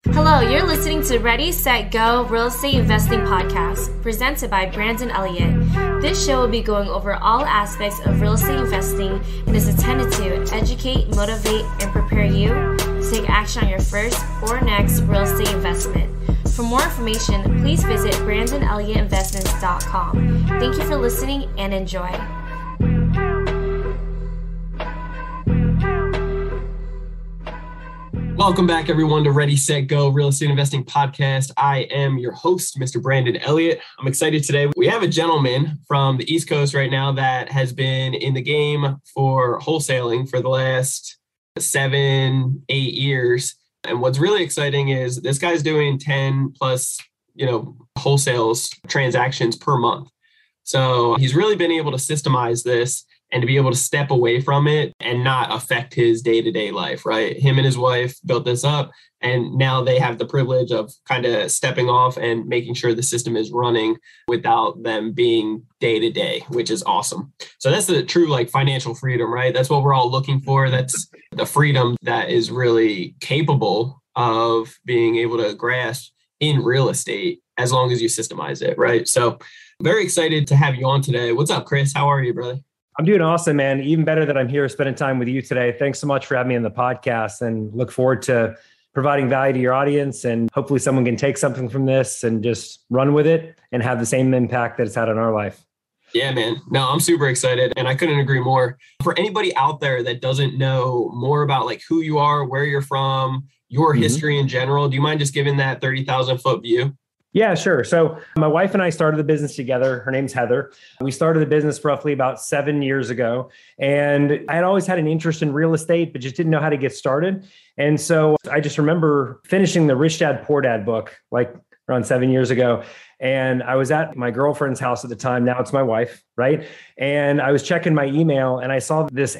Hello, you're listening to Ready, Set, Go Real Estate Investing Podcast, presented by Brandon Elliott. This show will be going over all aspects of real estate investing and is intended to educate, motivate, and prepare you to take action on your first or next real estate investment. For more information, please visit BrandonElliottInvestments.com. Thank you for listening and enjoy. Welcome back, everyone, to Ready, Set, Go Real Estate Investing Podcast. I am your host, Mr. Brandon Elliott. I'm excited today. We have a gentleman from the East Coast right now that has been in the game for wholesaling for the last 7-8 years. And what's really exciting is this guy's doing 10 plus, wholesales transactions per month. So he's really been able to systemize this and to be able to step away from it and not affect his day-to-day life, right? Him and his wife built this up, and now they have the privilege of kind of stepping off and making sure the system is running without them being day-to-day, which is awesome. So that's the true financial freedom, right? That's what we're all looking for. That's the freedom that is really capable of being able to grasp in real estate as long as you systemize it, right? So very excited to have you on today. What's up, Chris? How are you, brother? I'm doing awesome, man. Even better that I'm here spending time with you today. Thanks so much for having me on the podcast, and look forward to providing value to your audience. And hopefully someone can take something from this and just run with it and have the same impact that it's had on our life. Yeah, man. No, I'm super excited, and I couldn't agree more. For anybody out there that doesn't know more about who you are, where you're from, your history in general, do you mind just giving that 30,000 foot view? Yeah, sure. So my wife and I started the business together. Her name's Heather. We started the business roughly about 7 years ago. And I had always had an interest in real estate, but just didn't know how to get started. And so I just remember finishing the Rich Dad, Poor Dad book, around 7 years ago. And I was at my girlfriend's house at the time. Now it's my wife, right? And I was checking my email and I saw this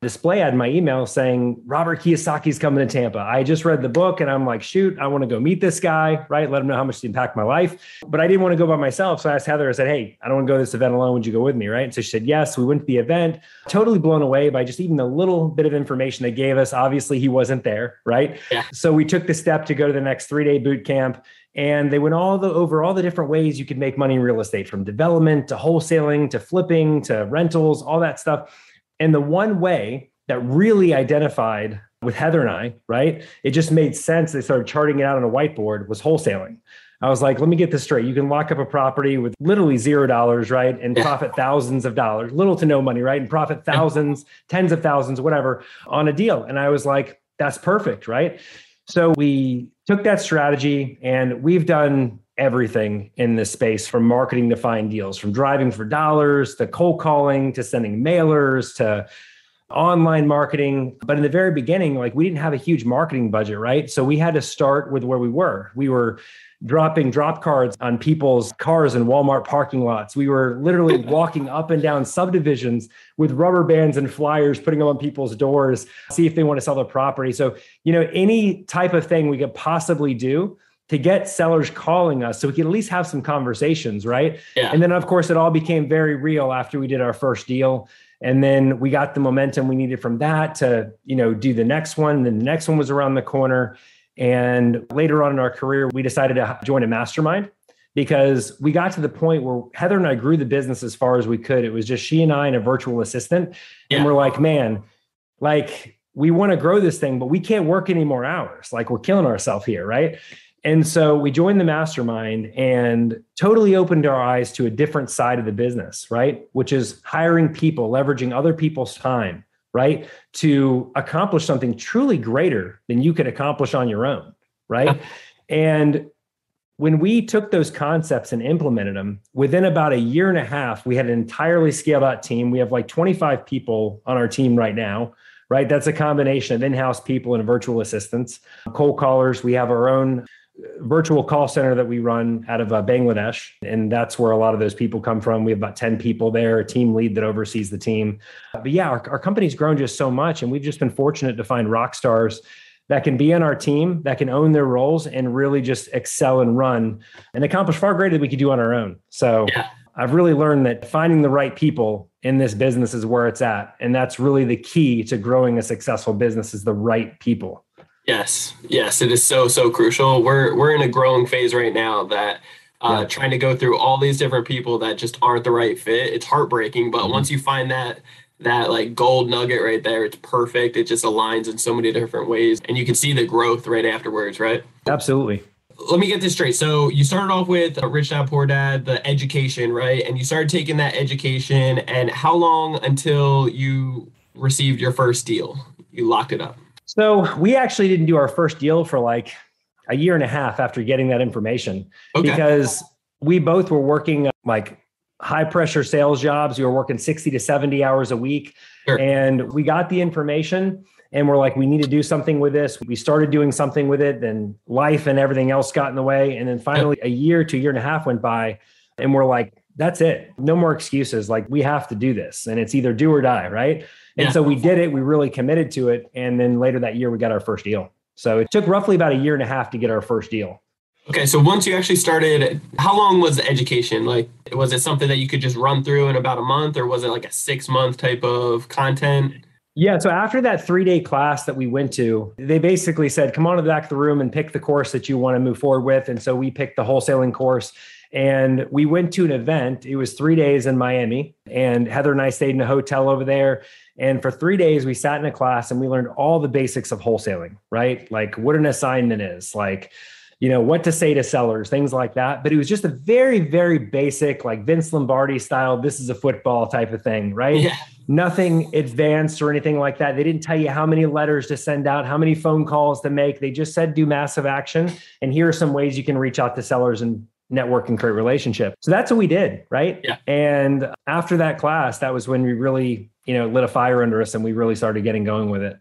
display ad in my email saying, Robert Kiyosaki's coming to Tampa. I just read the book and I'm like, shoot, I want to go meet this guy, right? Let him know how much to impact my life. But I didn't want to go by myself. So I asked Heather, I said, hey, I don't want to go to this event alone. Would you go with me, right? And so she said, yes. We went to the event, totally blown away by just even the little bit of information they gave us. Obviously, he wasn't there, right? Yeah. So we took the step to go to the next 3-day boot camp. And they went over all the different ways you could make money in real estate, from development to wholesaling to flipping to rentals, all that stuff. And the one way that really identified with Heather and I, right, it just made sense. They started charting it out on a whiteboard, was wholesaling. I was like, let me get this straight. You can lock up a property with literally $0, right? And profit thousands of dollars, little to no money, right? And profit thousands, tens of thousands, whatever, on a deal. And I was like, that's perfect, right? So we took that strategy and we've done everything in this space, from marketing to find deals, from driving for dollars to cold calling to sending mailers to online marketing. But in the very beginning, we didn't have a huge marketing budget, right? So we had to start with where we were. We were dropping drop cards on people's cars in Walmart parking lots. We were literally walking up and down subdivisions with rubber bands and flyers, putting them on people's doors, see if they want to sell their property. So, any type of thing we could possibly do to get sellers calling us so we could at least have some conversations, right? Yeah. And then, of course, it all became very real after we did our first deal. And then we got the momentum we needed from that to, do the next one. Then the next one was around the corner. And later on in our career, we decided to join a mastermind because we got to the point where Heather and I grew the business as far as we could. It was just she and I and a virtual assistant. Yeah. And we're like, man, we want to grow this thing, but we can't work any more hours. We're killing ourselves here, right? And so we joined the mastermind and totally opened our eyes to a different side of the business, right? Which is hiring people, leveraging other people's time, right? To accomplish something truly greater than you could accomplish on your own, right? And when we took those concepts and implemented them, within about 1.5 years, we had an entirely scaled out team. We have 25 people on our team right now, right? That's a combination of in-house people and virtual assistants, cold callers. We have our own virtual call center that we run out of Bangladesh. And that's where a lot of those people come from. We have about 10 people there, a team lead that oversees the team. But yeah, our company's grown just so much. And we've just been fortunate to find rock stars that can be on our team, that can own their roles and really just excel and run and accomplish far greater than we could do on our own. So yeah. I've really learned that finding the right people in this business is where it's at. And that's really the key to growing a successful business, is the right people. Yes. Yes. It is so, so crucial. We're in a growing phase right now that trying to go through all these different people that just aren't the right fit. It's heartbreaking, but once you find that like gold nugget right there, it's perfect. It just aligns in so many different ways and you can see the growth right afterwards, right? Absolutely. Let me get this straight. So you started off with Rich Dad Poor Dad, the education, right? And you started taking that education, and how long until you received your first deal? You locked it up. So we actually didn't do our first deal for like a year and a half after getting that information, because we both were working like high pressure sales jobs. We were working 60 to 70 hours a week. Sure. And we got the information and we're like, we need to do something with this. We started doing something with it. Then life and everything else got in the way. And then finally a year to a year and a half went by and we're like, that's it. No more excuses. Like we have to do this and it's either do or die. Right. And so we did it. We really committed to it. And then later that year, we got our first deal. So it took roughly about a year and a half to get our first deal. Okay. So once you actually started, how long was the education? Like, was it something that you could just run through in about a month, or was it like a 6-month type of content? Yeah. So after that 3-day class that we went to, they basically said, come on to the back of the room and pick the course that you want to move forward with. And so we picked the wholesaling course and we went to an event. It was 3 days in Miami, and Heather and I stayed in a hotel over there. And for 3 days, we sat in a class and we learned all the basics of wholesaling, right? Like what an assignment is, like, what to say to sellers, things like that. But it was just a very, very basic, like Vince Lombardi style, this is a football type of thing, right? Yeah. Nothing advanced or anything like that. They didn't tell you how many letters to send out, how many phone calls to make. They just said, do massive action. And here are some ways you can reach out to sellers and network and create relationship. So that's what we did, right? Yeah. And after that class, that was when we really, lit a fire under us and we really started getting going with it.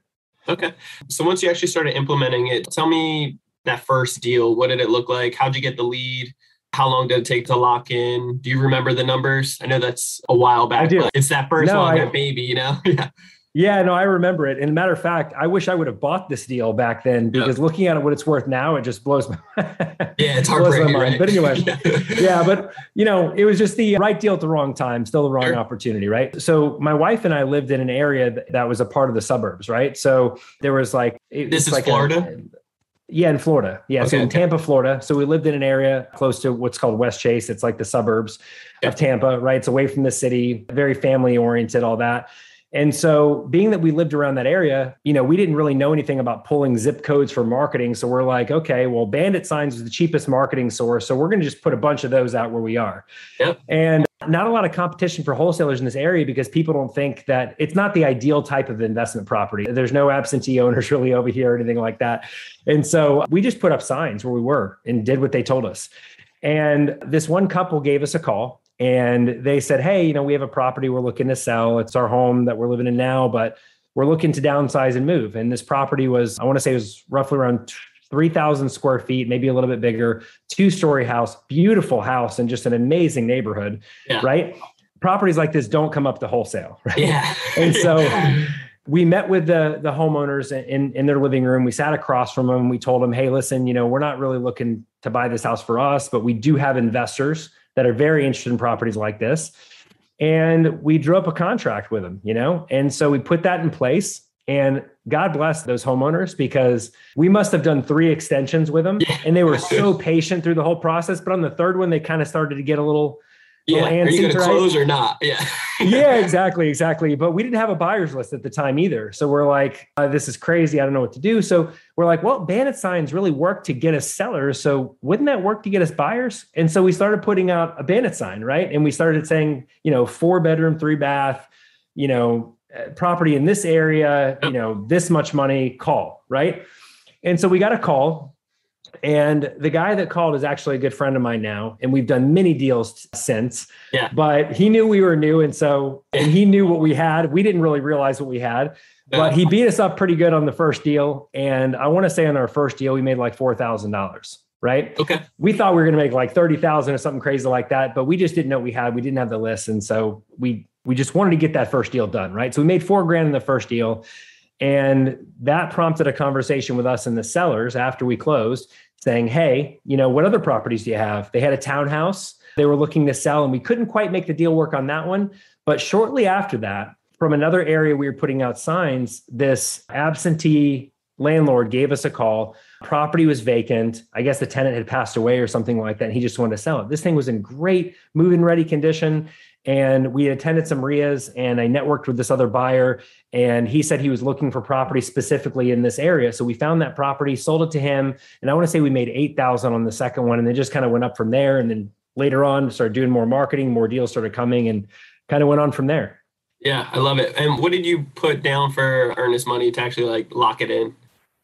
Okay. So once you actually started implementing it, tell me that first deal. What did it look like? How'd you get the lead? How long did it take to lock in? Do you remember the numbers? I know that's a while back, I do. But it's that first one, baby, Yeah. Yeah, no, I remember it. And matter of fact, I wish I would have bought this deal back then, because looking at it, what it's worth now, it just blows my it's heartbreaking, right? But anyway, but it was just the right deal at the wrong time, still the wrong opportunity, right? So my wife and I lived in an area that was a part of the suburbs, right? So there was like... This is like Florida? In Florida. Yeah. Okay, so in Tampa, Florida. So we lived in an area close to what's called West Chase. It's like the suburbs of Tampa, right? It's away from the city, very family oriented, all that. And so being that we lived around that area, we didn't really know anything about pulling zip codes for marketing. So we're like, okay, well, bandit signs is the cheapest marketing source. So we're going to just put a bunch of those out where we are. Yep. And not a lot of competition for wholesalers in this area, because people don't think that it's not the ideal type of investment property. There's no absentee owners really over here or anything like that. And so we just put up signs where we were and did what they told us. And this one couple gave us a call and they said, hey, we have a property we're looking to sell. It's our home that we're living in now, but we're looking to downsize and move. And this property was, I want to say it was roughly around 3,000 square feet, maybe a little bit bigger, 2-story house, beautiful house, and just an amazing neighborhood, right? Properties like this don't come up to wholesale, right? Yeah. And so we met with the homeowners in their living room. We sat across from them. We told them, hey, listen, we're not really looking to buy this house for us, but we do have investors that are very interested in properties like this. And we drew up a contract with them, And so we put that in place. And God bless those homeowners, because we must have done 3 extensions with them. And they were so patient through the whole process. But on the third one, they kind of started to get a little antsy. Are you going to close or not? Yeah. Yeah, exactly. But we didn't have a buyer's list at the time either. So we're like, this is crazy. I don't know what to do. So we're like, well, bandit signs really work to get us sellers. So wouldn't that work to get us buyers? And so we started putting out a bandit sign, right? And we started saying, 4-bedroom, 3-bath, property in this area, this much money, call, right? And so we got a call, and the guy that called is actually a good friend of mine now. And we've done many deals since, but he knew we were new. And he knew what we had. We didn't really realize what we had, but he beat us up pretty good on the first deal. And I want to say on our first deal, we made like $4,000. Right. Okay. We thought we were going to make like 30,000 or something crazy like that, but we just didn't know what we had. We didn't have the list. And so we just wanted to get that first deal done. Right. So we made $4,000 in the first deal. And that prompted a conversation with us and the sellers after we closed, saying, hey, what other properties do you have? They had a townhouse they were looking to sell, and we couldn't quite make the deal work on that one. But shortly after that, from another area, we were putting out signs, this absentee landlord gave us a call. Property was vacant. I guess the tenant had passed away or something like that. And he just wanted to sell it. This thing was in great move-in ready condition. And we attended some RIAs and I networked with this other buyer. And he said he was looking for property specifically in this area. So we found that property, sold it to him. And I want to say we made $8,000 on the second one. And then just kind of went up from there. And then later on, started doing more marketing, more deals started coming and kind of went on from there. Yeah, I love it. And what did you put down for earnest money to actually like lock it in?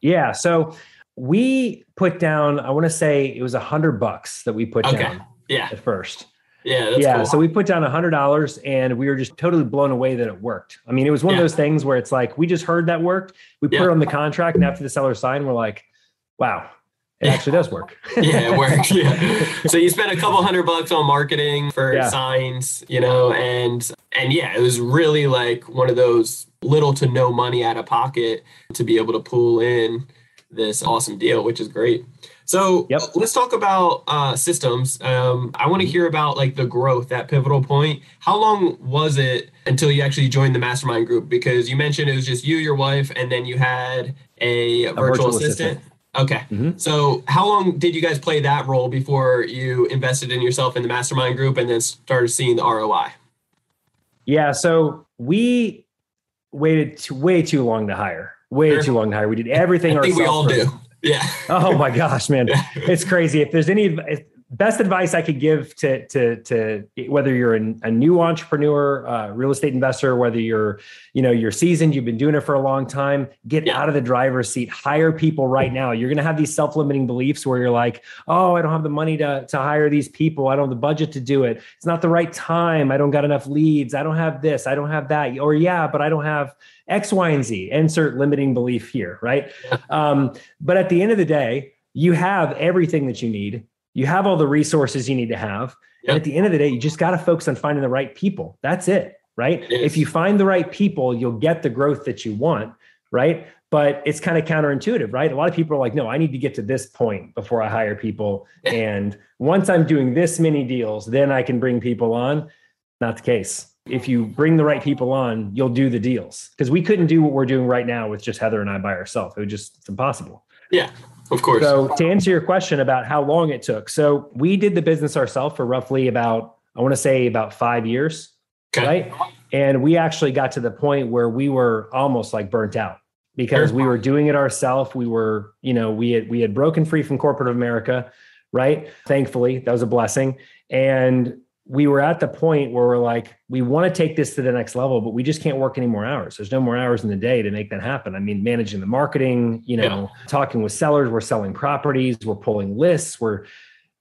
Yeah. So we put down, I want to say it was $100 that we put down at first. Yeah, that's cool. So we put down $100 and we were just totally blown away that it worked. I mean, it was one of those things where it's like, we just heard that worked. We put it on the contract and after the seller signed, we're like, wow, it actually does work. Yeah, it works. Yeah. So you spent a couple $100 on marketing for signs, you know, and yeah, it was really like one of those little to no money out of pocket to be able to pull in this awesome deal, which is great. So let's talk about systems. I want to hear about like the growth, that pivotal point. How long was it until you actually joined the mastermind group? Because you mentioned it was just you, your wife, and then you had a virtual assistant. Okay. Mm-hmm. So how long did you guys play that role before you invested in yourself in the mastermind group and then started seeing the ROI? Yeah. So we waited way too long to hire. Way too long to hire. We did everything ourselves. I think we all do. Yeah. Oh my gosh, man. It's crazy. If there's any best advice I could give to whether you're a new entrepreneur, real estate investor, whether you're seasoned, you've been doing it for a long time, get out of the driver's seat, hire people right now. You're going to have these self-limiting beliefs where you're like, oh, I don't have the money to hire these people. I don't have the budget to do it. It's not the right time. I don't got enough leads. I don't have this. I don't have that. Or but I don't have X, Y, and Z. Insert limiting belief here, right? But at the end of the day, you have everything that you need. You have all the resources you need to have. Yep. And at the end of the day, you just got to focus on finding the right people. That's it, right? Yes. If you find the right people, you'll get the growth that you want, right? But it's kind of counterintuitive, right? A lot of people are like, no, I need to get to this point before I hire people. And once I'm doing this many deals, then I can bring people on. Not the case. If you bring the right people on, you'll do the deals. Because we couldn't do what we're doing right now with just Heather and I by ourselves. It's impossible. Yeah, of course. So to answer your question about how long it took. So we did the business ourselves for roughly about 5 years, right? And we actually got to the point where we were almost like burnt out because we were doing it ourselves. We were, we had broken free from corporate America, right? Thankfully, that was a blessing. And we were at the point where we're like, we want to take this to the next level, but we just can't work any more hours. There's no more hours in the day to make that happen. I mean, managing the marketing, talking with sellers, we're selling properties, we're pulling lists, we're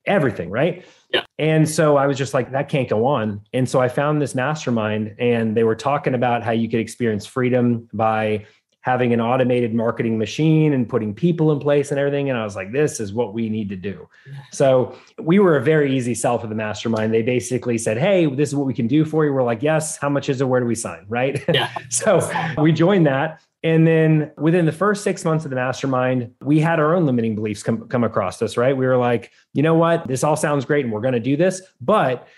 everything, right? Yeah. And so I was just like, that can't go on. And so I found this mastermind and they were talking about how you could experience freedom by having an automated marketing machine and putting people in place and everything. And I was like, this is what we need to do. So we were a very easy sell for the mastermind. They basically said, hey, this is what we can do for you. We're like, yes, how much is it? Where do we sign? Right. Yeah. So we joined that. And then within the first 6 months of the mastermind, we had our own limiting beliefs come across us, right? We were like, you know what? This all sounds great and we're going to do this, but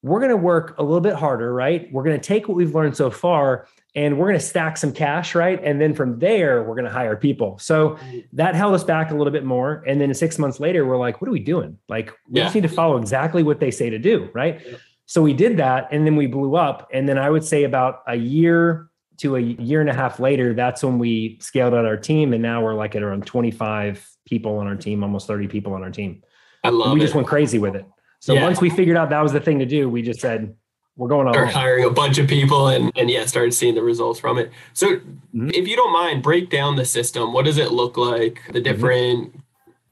we're going to work a little bit harder, right? We're going to take what we've learned so far and we're going to stack some cash, right? And then from there, we're going to hire people. So that held us back a little bit more. And then 6 months later, we're like, what are we doing? Like, we just need to follow exactly what they say to do, right? Yeah. So we did that and then we blew up. And then I would say about a year to a year and a half later, that's when we scaled out our team. And now we're like at around 25 people on our team, almost 30 people on our team. I love it. We just went crazy with it. So once we figured out that was the thing to do, we just said, we're going on. Start hiring a bunch of people and started seeing the results from it. So if you don't mind, break down the system. What does it look like? The different,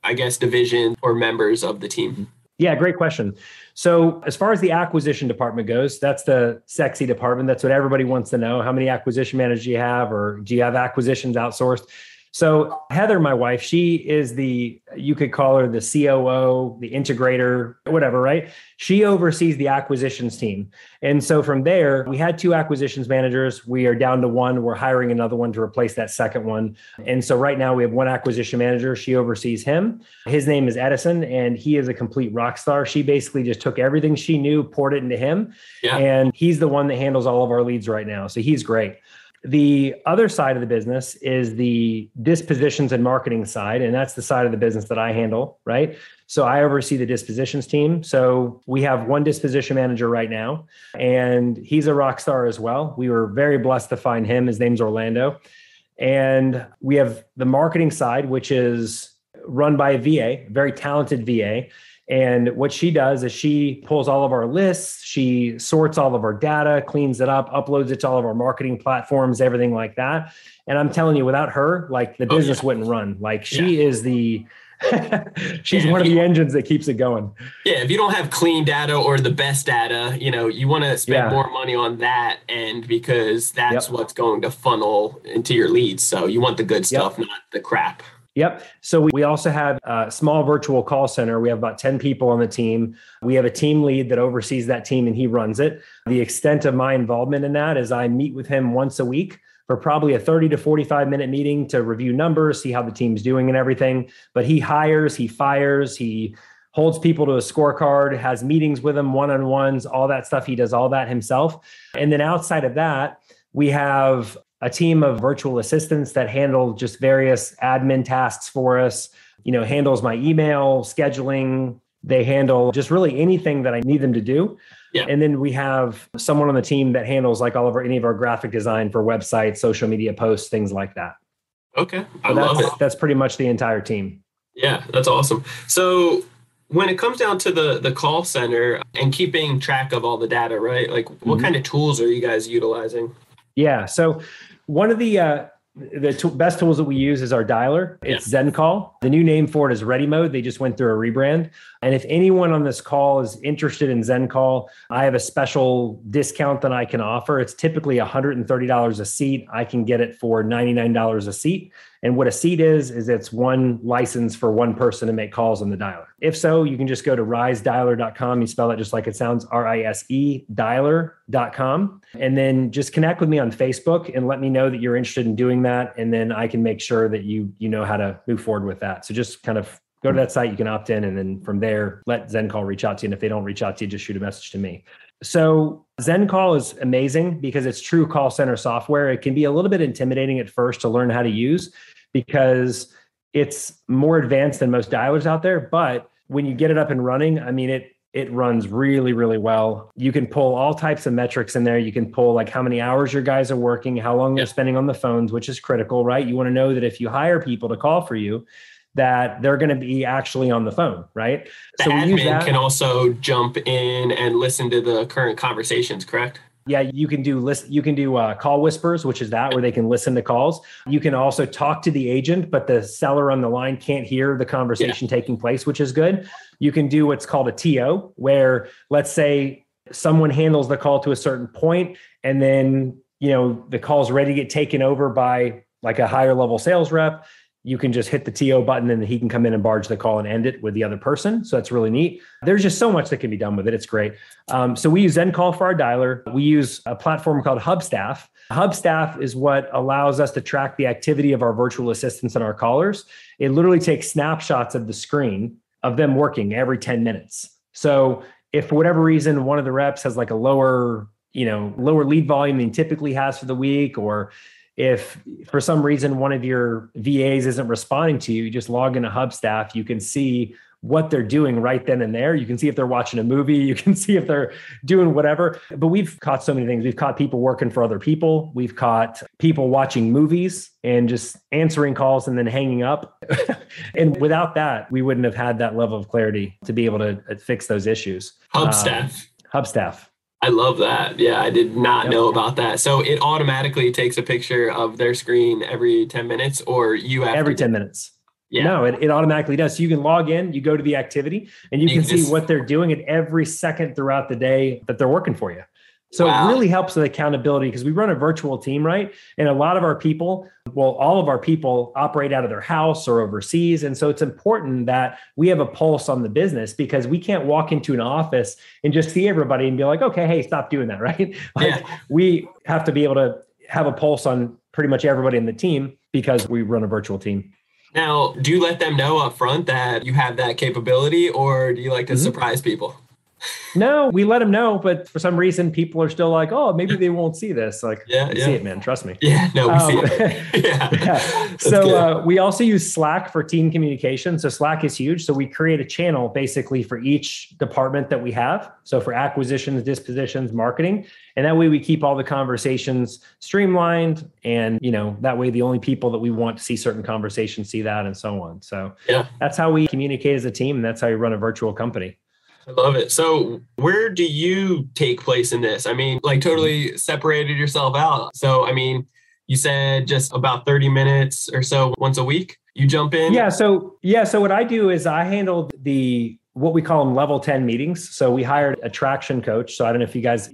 I guess, division or members of the team? Yeah, great question. So as far as the acquisition department goes, that's the sexy department. That's what everybody wants to know. How many acquisition managers do you have, or do you have acquisitions outsourced? So Heather, my wife, she is you could call her the COO, the integrator, whatever, right? She oversees the acquisitions team. And so from there, we had 2 acquisitions managers. We are down to 1. We're hiring another one to replace that second one. And so right now we have 1 acquisition manager. She oversees him. His name is Edison, and he is a complete rock star. She basically just took everything she knew, poured it into him. Yeah. And he's the one that handles all of our leads right now. So he's great. The other side of the business is the dispositions and marketing side. And that's the side of the business that I handle, right? So I oversee the dispositions team. So we have one disposition manager right now, and he's a rock star as well. We were very blessed to find him. His name's Orlando. And we have the marketing side, which is run by a VA, very talented VA. And what she does is she pulls all of our lists, she sorts all of our data, cleans it up, uploads it to all of our marketing platforms, everything like that. And I'm telling you, without her, like the business wouldn't run. Like she is the, she's one of the engines that keeps it going. Yeah. If you don't have clean data or the best data, you want to spend more money on that end, because that's what's going to funnel into your leads. So you want the good stuff, not the crap. Yep. So we also have a small virtual call center. We have about 10 people on the team. We have a team lead that oversees that team and he runs it. The extent of my involvement in that is I meet with him once a week for probably a 30 to 45 minute meeting to review numbers, see how the team's doing and everything. But he hires, he fires, he holds people to a scorecard, has meetings with them, one-on-ones, all that stuff. He does all that himself. And then outside of that, we have a team of virtual assistants that handle just various admin tasks for us, handles my email, scheduling. They handle just really anything that I need them to do. Yeah. And then we have someone on the team that handles like any of our graphic design for websites, social media posts, things like that. Okay. I love it. That's pretty much the entire team. Yeah, that's awesome. So when it comes down to the call center and keeping track of all the data, right? Like what kind of tools are you guys utilizing? Yeah. So one of the best tools that we use is our dialer. It's ZenCall. The new name for it is Ready Mode. They just went through a rebrand. And if anyone on this call is interested in ZenCall, I have a special discount that I can offer. It's typically $130 a seat. I can get it for $99 a seat. And what a seat is it's one license for one person to make calls on the dialer. If so, you can just go to risedialer.com. You spell it just like it sounds, RISE dialer.com. And then just connect with me on Facebook and let me know that you're interested in doing that. And then I can make sure that you know how to move forward with that. So just kind of go to that site, you can opt in. And then from there, let ZenCall reach out to you. And if they don't reach out to you, just shoot a message to me. So ZenCall is amazing because it's true call center software. It can be a little bit intimidating at first to learn how to use because it's more advanced than most dialers out there. But when you get it up and running, I mean, it runs really, really well. You can pull all types of metrics in there. You can pull like how many hours your guys are working, how long they're spending on the phones, which is critical, right? You want to know that if you hire people to call for you, that they're going to be actually on the phone, right? So admin can also jump in and listen to the current conversations, correct? Yeah, you can do call whispers, which is where they can listen to calls. You can also talk to the agent, but the seller on the line can't hear the conversation taking place, which is good. You can do what's called a TO, where let's say someone handles the call to a certain point, and then the call's ready to get taken over by like a higher level sales rep. You can just hit the TO button and he can come in and barge the call and end it with the other person. So that's really neat. There's just so much that can be done with it. It's great. So we use ZenCall for our dialer. We use a platform called Hubstaff. Hubstaff is what allows us to track the activity of our virtual assistants and our callers. It literally takes snapshots of the screen of them working every 10 minutes. So if for whatever reason, one of the reps has like a lower lead volume than he typically has for the week, or if for some reason one of your VAs isn't responding to you, you just log into Hubstaff. You can see what they're doing right then and there. You can see if they're watching a movie. You can see if they're doing whatever. But we've caught so many things. We've caught people working for other people. We've caught people watching movies and just answering calls and then hanging up. And without that, we wouldn't have had that level of clarity to be able to fix those issues. Hubstaff. I love that. Yeah, I did not know about that. So it automatically takes a picture of their screen every 10 minutes, or you have every 10 minutes. Yeah. No, it automatically does. So you can log in, you go to the activity, and you can see what they're doing at every second throughout the day that they're working for you. So It really helps with accountability because we run a virtual team, right? And a lot of our people, all of our people operate out of their house or overseas. And so it's important that we have a pulse on the business because we can't walk into an office and just see everybody and be like, okay, hey, stop doing that, right? We have to be able to have a pulse on pretty much everybody in the team because we run a virtual team. Now, do you let them know up front that you have that capability, or do you like to surprise people? No, we let them know, but for some reason, people are still like, "Oh, maybe they won't see this." Like, you see it, man. Trust me. Yeah, no, we see it. Yeah. So we also use Slack for team communication. So Slack is huge. So we create a channel basically for each department that we have. So for acquisitions, dispositions, marketing, and that way we keep all the conversations streamlined. And that way the only people that we want to see certain conversations see that, and so on. So that's how we communicate as a team, and that's how you run a virtual company. I love it. So where do you take place in this? I mean, like totally separated yourself out. So, I mean, you said just about 30 minutes or so once a week, you jump in? Yeah. So what I do is I handle what we call them level 10 meetings. So we hired a traction coach. So I don't know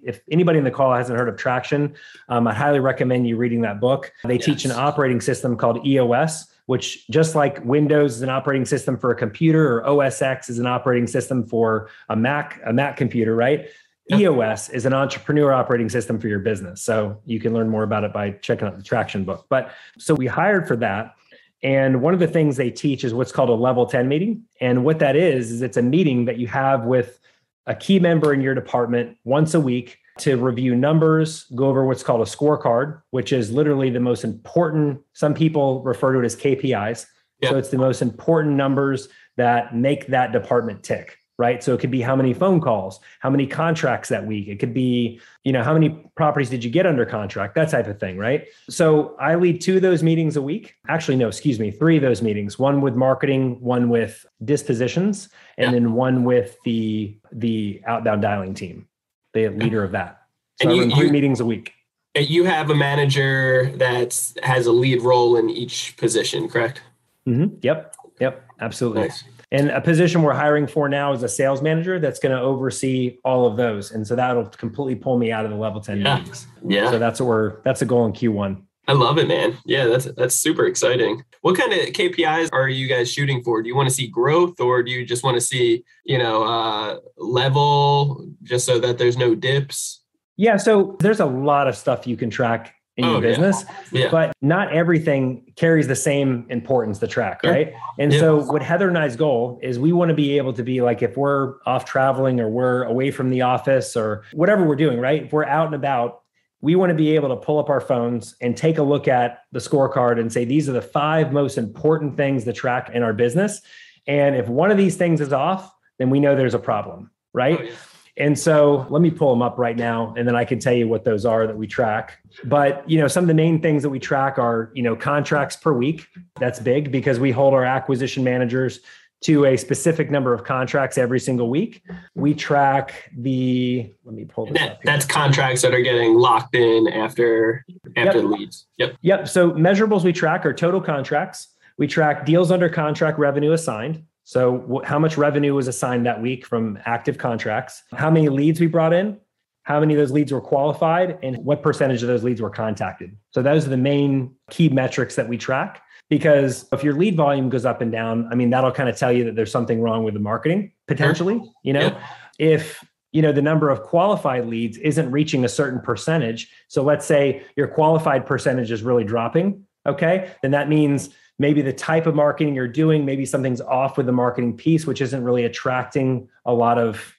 if anybody in the call hasn't heard of traction, I highly recommend you reading that book. They teach an operating system called EOS, which just like Windows is an operating system for a computer, or OS X is an operating system for a Mac computer, right? Yep. EOS is an entrepreneur operating system for your business. So you can learn more about it by checking out the Traction book. But so we hired for that. And one of the things they teach is what's called a level 10 meeting. And what that is it's a meeting that you have with a key member in your department once a week to review numbers, go over what's called a scorecard, which is literally the most important. Some people refer to it as KPIs. So it's the most important numbers that make that department tick, right? So it could be how many phone calls, how many contracts that week. It could be, how many properties did you get under contract, that type of thing, right? So I lead 2 of those meetings a week. Actually, no, 3 of those meetings, one with marketing, one with dispositions, and then one with the outbound dialing team, the leader of that. So I run 3 meetings a week. You have a manager that has a lead role in each position, correct? Mm-hmm. Yep. Absolutely. Nice. And a position we're hiring for now is a sales manager that's going to oversee all of those. And so that'll completely pull me out of the level 10 meetings. Yeah. So that's a goal in Q1. I love it, man. Yeah, that's super exciting. What kind of KPIs are you guys shooting for? Do you want to see growth, or do you just want to see, level, just so that there's no dips? Yeah. So there's a lot of stuff you can track in your business, but not everything carries the same importance to track, right? And so what Heather and I's goal is we want to be able to be like, if we're off traveling or we're away from the office or whatever we're doing, right? If we're out and about, we want to be able to pull up our phones and take a look at the scorecard and say, these are the 5 most important things to track in our business. And if one of these things is off, then we know there's a problem, right? Oh, yeah. And so let me pull them up right now, and then I can tell you what those are that we track. But, some of the main things that we track are, contracts per week. That's big because we hold our acquisition managers to a specific number of contracts every single week. We track let me pull this up here. That's contracts that are getting locked in after the leads. Yep. So measurables we track are total contracts. We track deals under contract, revenue assigned. So how much revenue was assigned that week from active contracts, how many leads we brought in, how many of those leads were qualified, and what percentage of those leads were contacted. So those are the main key metrics that we track, because if your lead volume goes up and down, that'll kind of tell you that there's something wrong with the marketing potentially, if the number of qualified leads isn't reaching a certain percentage. So let's say your qualified percentage is really dropping. Okay. Then that means maybe the type of marketing you're doing, maybe something's off with the marketing piece, which isn't really attracting a lot of,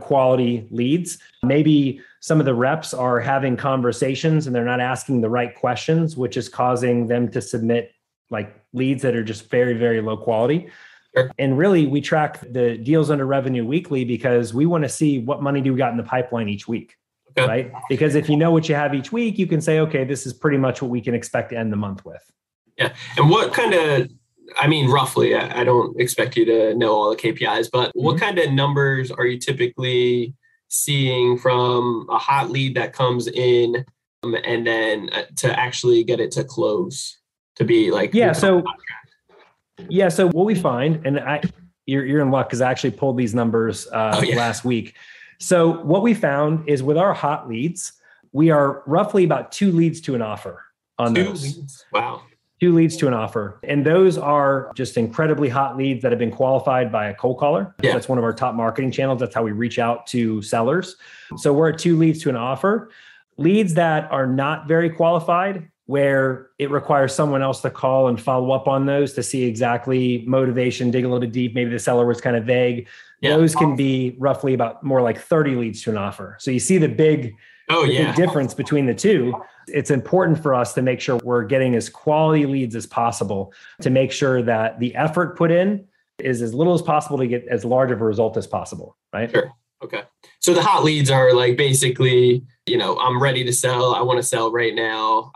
quality leads. Maybe some of the reps are having conversations and they're not asking the right questions, which is causing them to submit like leads that are just very, very low quality. Sure. And really we track the deals under revenue weekly because we want to see what money do we got in the pipeline each week. Okay. Right? Because if you know what you have each week, you can say, okay, this is pretty much what we can expect to end the month with. Yeah. And what kind of, roughly, I don't expect you to know all the KPIs, but what kind of numbers are you typically seeing from a hot lead that comes in and then to actually get it to close to be like, So what we find, and you're in luck because I actually pulled these numbers last week. So what we found is with our hot leads, we are roughly about 2 leads to an offer on those. 2 leads. Wow. 2 leads to an offer. And those are just incredibly hot leads that have been qualified by a cold caller. Yeah. That's one of our top marketing channels. That's how we reach out to sellers. So we're at 2 leads to an offer. Leads that are not very qualified, where it requires someone else to call and follow up on those to see exactly motivation, dig a little bit deep. Maybe the seller was kind of vague. Yeah. Those can be roughly about more like 30 leads to an offer. So you see the big difference between the two. It's important for us to make sure we're getting as quality leads as possible to make sure that the effort put in is as little as possible to get as large of a result as possible, right? Sure. Okay. So the hot leads are like basically, I'm ready to sell. I want to sell right now,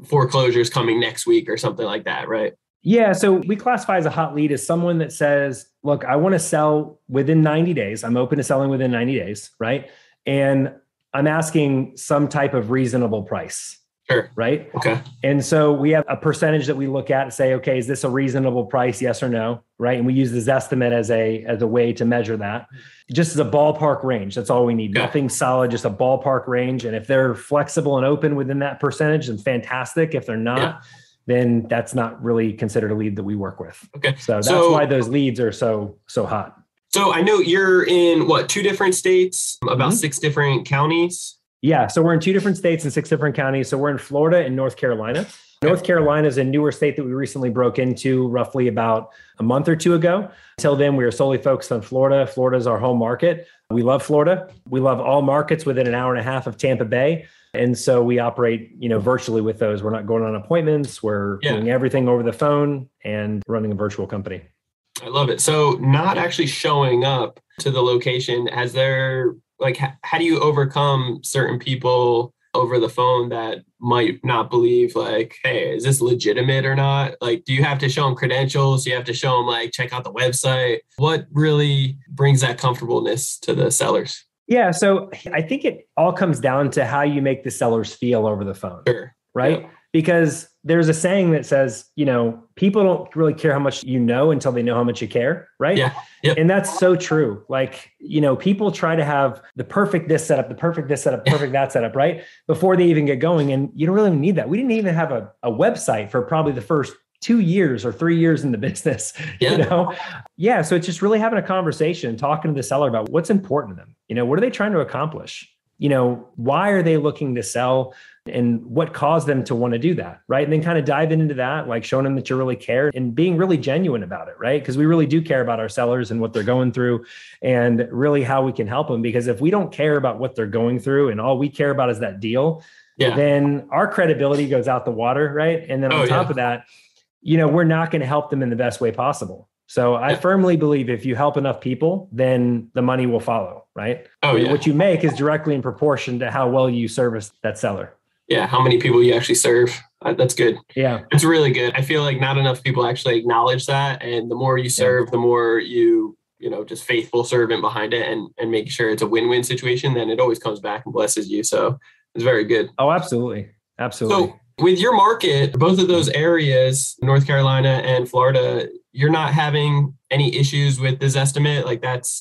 foreclosures coming next week or something like that, right? Yeah. So we classify as a hot lead as someone that says, look, I want to sell within 90 days. I'm open to selling within 90 days, right? And I'm asking some type of reasonable price. Sure. Right. Okay. And so we have a percentage that we look at and say, okay, is this a reasonable price? Yes or no? Right. And we use this estimate as a way to measure that, just as a ballpark range. That's all we need. Okay. Nothing solid, just a ballpark range. And if they're flexible and open within that percentage, then fantastic. If they're not, then that's not really considered a lead that we work with. Okay. So that's why those leads are so hot. So I know you're in 2 different states, about 6 different counties. Yeah. So we're in 2 different states and 6 different counties. So we're in Florida and North Carolina. Okay. North Carolina is a newer state that we recently broke into roughly about a month or 2 ago. Until then, we were solely focused on Florida. Florida is our home market. We love Florida. We love all markets within an hour and a half of Tampa Bay. And so we operate, virtually with those. We're not going on appointments. We're doing everything over the phone and running a virtual company. I love it. So not actually showing up to the location, how do you overcome certain people over the phone that might not believe hey, is this legitimate or not? Do you have to show them credentials? Do you have to show them check out the website? What really brings that comfortableness to the sellers? Yeah. So I think it all comes down to how you make the sellers feel over the phone. Sure. Right. Yep. Because there's a saying that says, people don't really care how much you know until they know how much you care. Right. Yeah. Yep. And that's so true. People try to have the perfect this setup, the perfect this setup, perfect that setup, right? Before they even get going. And you don't really need that. We didn't even have a website for probably the first 2 years or 3 years in the business, Yeah. So it's just really having a conversation, talking to the seller about what's important to them. What are they trying to accomplish? Why are they looking to sell and what caused them to want to do that? Right. And then kind of dive into that, showing them that you really care and being really genuine about it. Right. Because we really do care about our sellers and what they're going through and really how we can help them. Because if we don't care about what they're going through and all we care about is that deal, then our credibility goes out the water. Right. And then on top of that, we're not going to help them in the best way possible. So I firmly believe if you help enough people, then the money will follow, right? What you make is directly in proportion to how well you service that seller. Yeah. How many people you actually serve. That's good. Yeah. It's really good. I feel like not enough people actually acknowledge that. And the more you serve, the more you just faithful servant behind it and make sure it's a win-win situation, then it always comes back and blesses you. So it's very good. Oh, absolutely. Absolutely. So with your market, both of those areas, North Carolina and Florida, you're not having any issues with this estimate?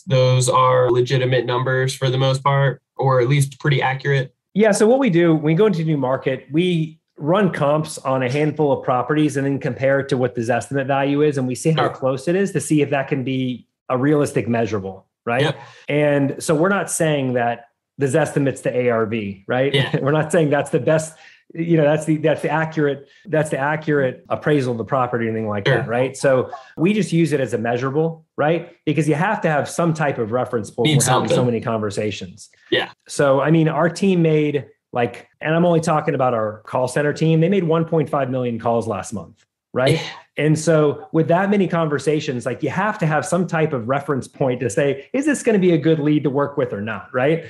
Those are legitimate numbers for the most part, or at least pretty accurate? Yeah. So what we do, when we go into a new market, we run comps on a handful of properties and then compare it to what this estimate value is. And we see how close it is to see if that can be a realistic measurable, right? Yep. And so we're not saying that this estimate's the ARV, right? Yeah. We're not saying that's the best, that's the accurate appraisal of the property or anything like that, right? So we just use it as a measurable, right? Because you have to have some type of reference point. We're having so many conversations. Yeah. So, our team made and I'm only talking about our call center team, they made 1.5 million calls last month, right? And so with that many conversations, you have to have some type of reference point to say, is this going to be a good lead to work with or not, right?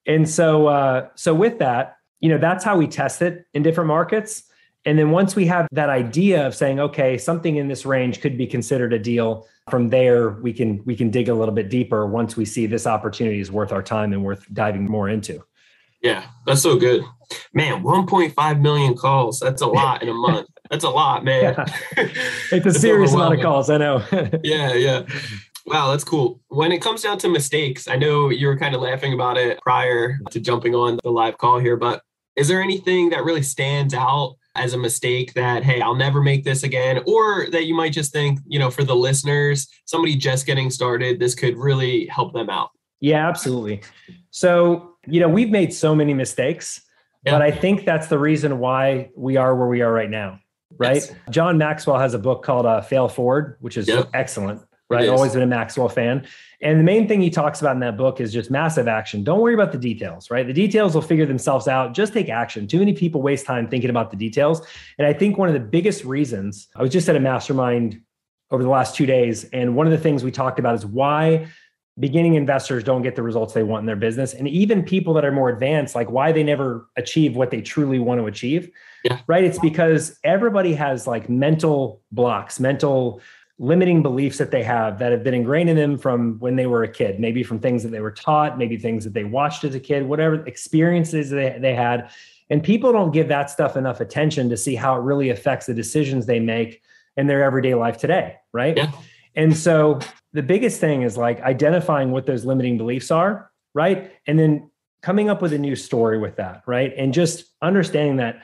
And so with that, that's how we test it in different markets. And then once we have that idea of saying, okay, something in this range could be considered a deal, from there, we can dig a little bit deeper once we see this opportunity is worth our time and worth diving more into. Yeah, that's so good. Man, 1.5 million calls. That's a lot in a month. That's a lot, man. Yeah. It's a serious amount of calls, I know. Yeah. Wow, that's cool. When it comes down to mistakes, I know you were kind of laughing about it prior to jumping on the live call here, but is there anything that really stands out as a mistake that, hey, I'll never make this again, or that you might just think, for the listeners, somebody just getting started, this could really help them out? Yeah, absolutely. So, we've made so many mistakes But I think that's the reason why we are where we are right now, right? Yes. John Maxwell has a book called Fail Forward, which is excellent, right? Always been a Maxwell fan. And the main thing he talks about in that book is just massive action. Don't worry about the details, right? The details will figure themselves out. Just take action. Too many people waste time thinking about the details. And I think one of the biggest reasons, I was just at a mastermind over the last 2 days, and one of the things we talked about is why beginning investors don't get the results they want in their business. And even people that are more advanced, like why they never achieve what they truly want to achieve, right? It's because everybody has like mental blocks, mental limiting beliefs that they have that have been ingrained in them from when they were a kid, maybe from things that they were taught, maybe things that they watched as a kid, whatever experiences they had. And people don't give that stuff enough attention to see how it really affects the decisions they make in their everyday life today, right? Yeah. And so the biggest thing is like identifying what those limiting beliefs are, right? And then coming up with a new story with that, right? And just understanding that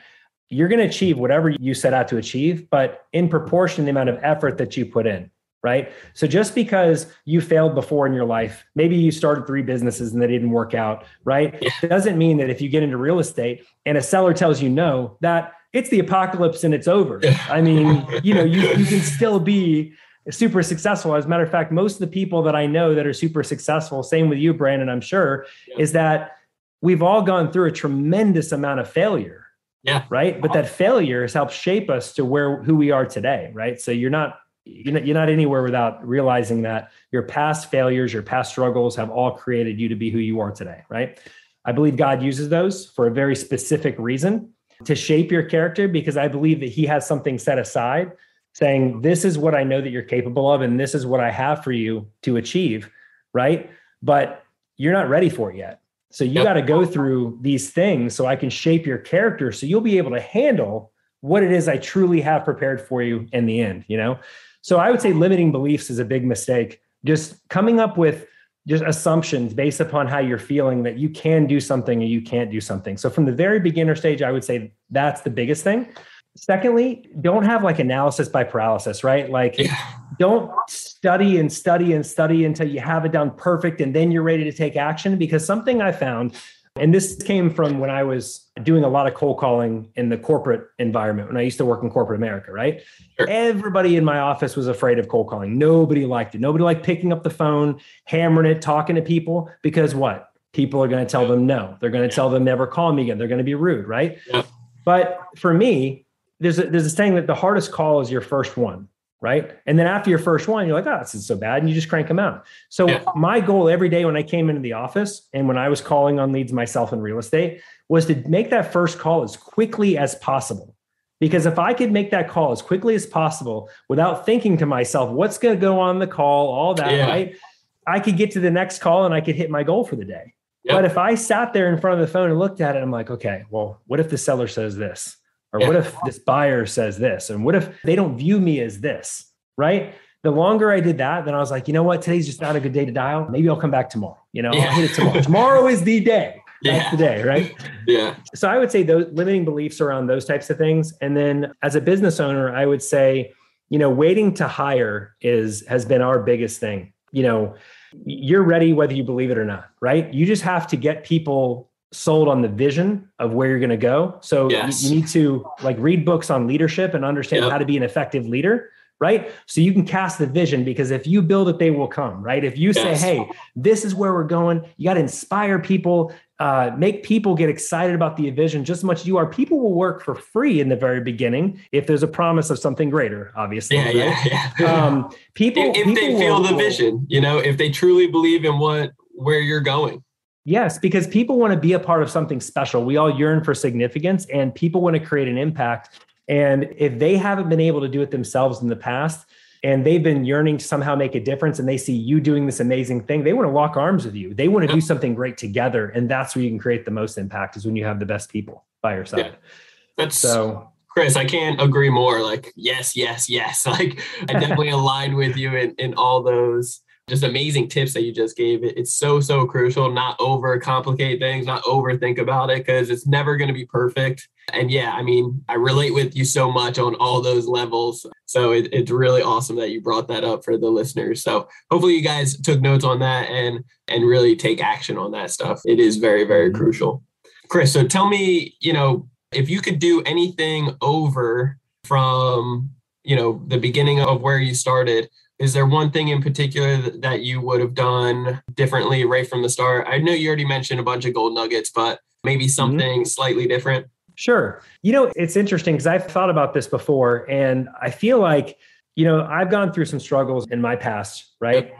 you're going to achieve whatever you set out to achieve, but in proportion to the amount of effort that you put in, right? So just because you failed before in your life, maybe you started 3 businesses and they didn't work out, right? It doesn't mean that if you get into real estate and a seller tells you no, that it's the apocalypse and it's over. I mean, you can still be super successful. As a matter of fact, most of the people that I know that are super successful, same with you, Brandon, I'm sure, is that we've all gone through a tremendous amount of failure. Yeah. Right. But that failure has helped shape us to who we are today. Right. So you're not anywhere without realizing that your past failures, your past struggles have all created you to be who you are today. Right. I believe God uses those for a very specific reason to shape your character, because I believe that he has something set aside saying, this is what I know that you're capable of, and this is what I have for you to achieve. Right. But you're not ready for it yet. So you got to go through these things so I can shape your character so you'll be able to handle what it is I truly have prepared for you in the end, So I would say limiting beliefs is a big mistake. Just coming up with just assumptions based upon how you're feeling that you can do something or you can't do something. So from the very beginner stage, I would say that's the biggest thing. Secondly, don't have like analysis by paralysis, right? Like don't study and study and study until you have it done perfect and then you're ready to take action. Because something I found, and this came from when I was doing a lot of cold calling in the corporate environment, when I used to work in corporate America, right? Sure. Everybody in my office was afraid of cold calling. Nobody liked it. Nobody liked picking up the phone, hammering it, talking to people, because what? People are going to tell them no. They're going to tell them never call me again. They're going to be rude, right? Yeah. But for me, there's a saying that the hardest call is your first one, right? And then after your first one, you're like, oh, this is so bad. And you just crank them out. So my goal every day when I came into the office and when I was calling on leads myself in real estate was to make that first call as quickly as possible. Because if I could make that call as quickly as possible without thinking to myself, what's going to go on the call, all that, right? I could get to the next call and I could hit my goal for the day. But if I sat there in front of the phone and looked at it, I'm like, okay, well, what if the seller says this? Or what if this buyer says this? And what if they don't view me as this, right? The longer I did that, then I was like, you know what? Today's just not a good day to dial. Maybe I'll come back tomorrow. I'll hit it tomorrow. Tomorrow is the day. That's the day, right? Yeah. So I would say those limiting beliefs around those types of things. And then as a business owner, I would say, waiting to hire has been our biggest thing. You're ready whether you believe it or not, right? You just have to get people sold on the vision of where you're going to go. So you need to read books on leadership and understand how to be an effective leader, right? So you can cast the vision, because if you build it, they will come, right? If you say, hey, this is where we're going, you got to inspire people, make people get excited about the vision just as much as you are. People will work for free in the very beginning if there's a promise of something greater, obviously. People they feel the vision, if they truly believe in where you're going. Yes, because people want to be a part of something special. We all yearn for significance, and people want to create an impact. And if they haven't been able to do it themselves in the past, and they've been yearning to somehow make a difference, and they see you doing this amazing thing, they want to lock arms with you. They want to do something great together. And that's where you can create the most impact, is when you have the best people by your side. Yeah. That's so, Chris, I can't agree more. Yes. I definitely aligned with you in all those just amazing tips that you just gave. It's so crucial, not overcomplicate things, not overthink about it, because it's never going to be perfect. And I relate with you so much on all those levels. So it's really awesome that you brought that up for the listeners. So hopefully you guys took notes on that and really take action on that stuff. It is very, very crucial. Chris, so tell me, if you could do anything over from, the beginning of where you started, is there one thing in particular that you would have done differently right from the start? I know you already mentioned a bunch of gold nuggets, but maybe something slightly different. Sure. It's interesting because I've thought about this before, and I feel like, I've gone through some struggles in my past, right? Yep.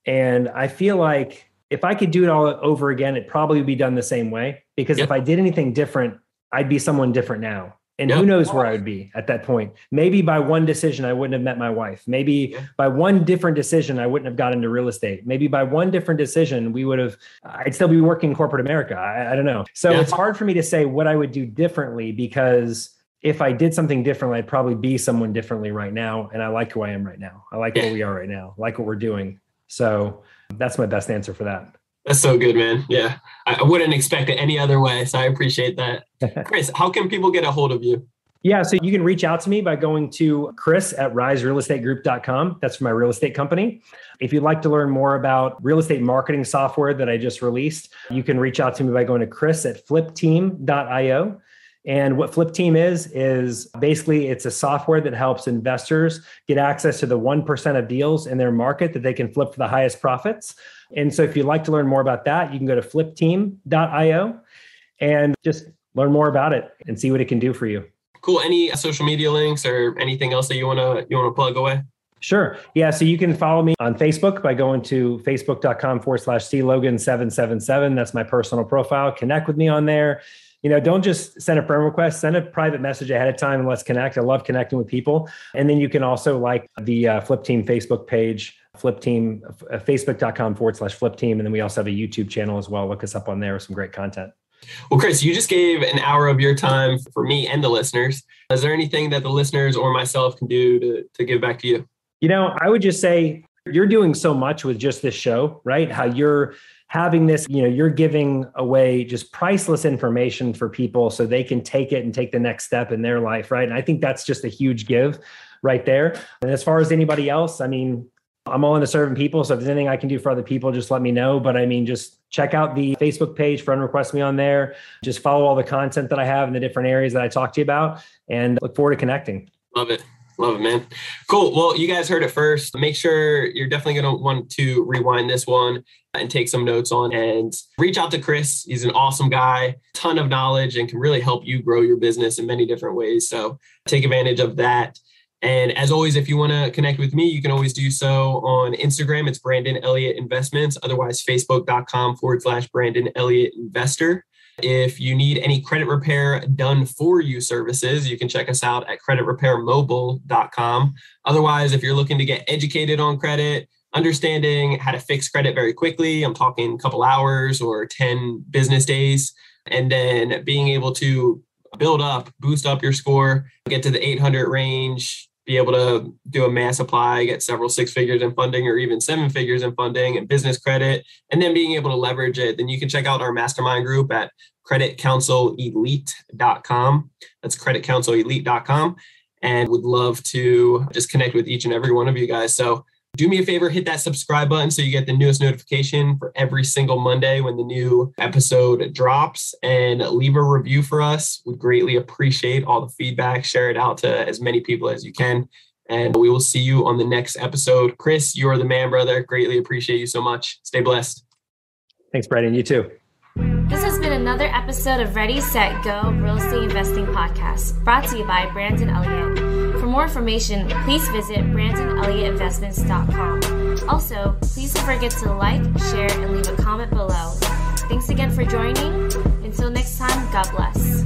And I feel like if I could do it all over again, it probably would be done the same way, because if I did anything different, I'd be someone different now. And who knows where I would be at that point. Maybe by one decision, I wouldn't have met my wife. Maybe by one different decision, I wouldn't have got into real estate. Maybe by one different decision, I'd still be working in corporate America. I don't know. So it's hard for me to say what I would do differently, because if I did something differently, I'd probably be someone differently right now. And I like who I am right now. I like where we are right now. I like what we're doing. So that's my best answer for that. That's so good, man. Yeah. I wouldn't expect it any other way. So I appreciate that. Chris, how can people get a hold of you? Yeah. So you can reach out to me by going to chris@riserealestategroup.com. That's for my real estate company. If you'd like to learn more about real estate marketing software that I just released, you can reach out to me by going to chris@flipteam.io. And what Flip Team is basically it's a software that helps investors get access to the 1% of deals in their market that they can flip for the highest profits. And so if you'd like to learn more about that, you can go to flipteam.io and just learn more about it and see what it can do for you. Cool. Any social media links or anything else that you want to plug away? Sure. Yeah. So you can follow me on Facebook by going to facebook.com/clogan777. That's my personal profile. Connect with me on there. Don't just send a friend request, send a private message ahead of time and let's connect. I love connecting with people. And then you can also like the Flip Team Facebook page, Flip Team, facebook.com/Flip Team. And then we also have a YouTube channel as well. Look us up on there with some great content. Well, Chris, you just gave an hour of your time for me and the listeners. Is there anything that the listeners or myself can do to give back to you? I would just say you're doing so much with just this show, right? How you're having this, you're giving away just priceless information for people so they can take it and take the next step in their life, right? And I think that's just a huge give right there. And as far as anybody else, I'm all into serving people. So if there's anything I can do for other people, just let me know. But just check out the Facebook page, friend request me on there. Just follow all the content that I have in the different areas that I talked to you about and look forward to connecting. Love it. Love it, man. Cool. Well, you guys heard it first. Make sure you're definitely going to want to rewind this one and take some notes on and reach out to Chris. He's an awesome guy, ton of knowledge, and can really help you grow your business in many different ways. So take advantage of that. And as always, if you want to connect with me, you can always do so on Instagram. It's Brandon Elliott Investments. Otherwise, facebook.com/Brandon Elliott Investor. If you need any credit repair done for you services, you can check us out at creditrepairmobile.com. Otherwise, if you're looking to get educated on credit, understanding how to fix credit very quickly, I'm talking a couple hours or 10 business days, and then being able to boost up your score, get to the 800 range, be able to do a mass apply, get several 6 figures in funding or even 7 figures in funding and business credit, and then being able to leverage it, then you can check out our mastermind group at creditcounselelite.com. That's creditcounselelite.com. And would love to just connect with each and every one of you guys. So do me a favor, hit that subscribe button so you get the newest notification for every single Monday when the new episode drops, and leave a review for us. Would greatly appreciate all the feedback. Share it out to as many people as you can. And we will see you on the next episode. Chris, you are the man, brother. Greatly appreciate you so much. Stay blessed. Thanks, Brandon. You too. This has been another episode of Ready, Set, Go Real Estate Investing Podcast, brought to you by Brandon Elliott. For more information, please visit BrandonElliottInvestments.com. Also, please don't forget to like, share, and leave a comment below. Thanks again for joining. Until next time, God bless.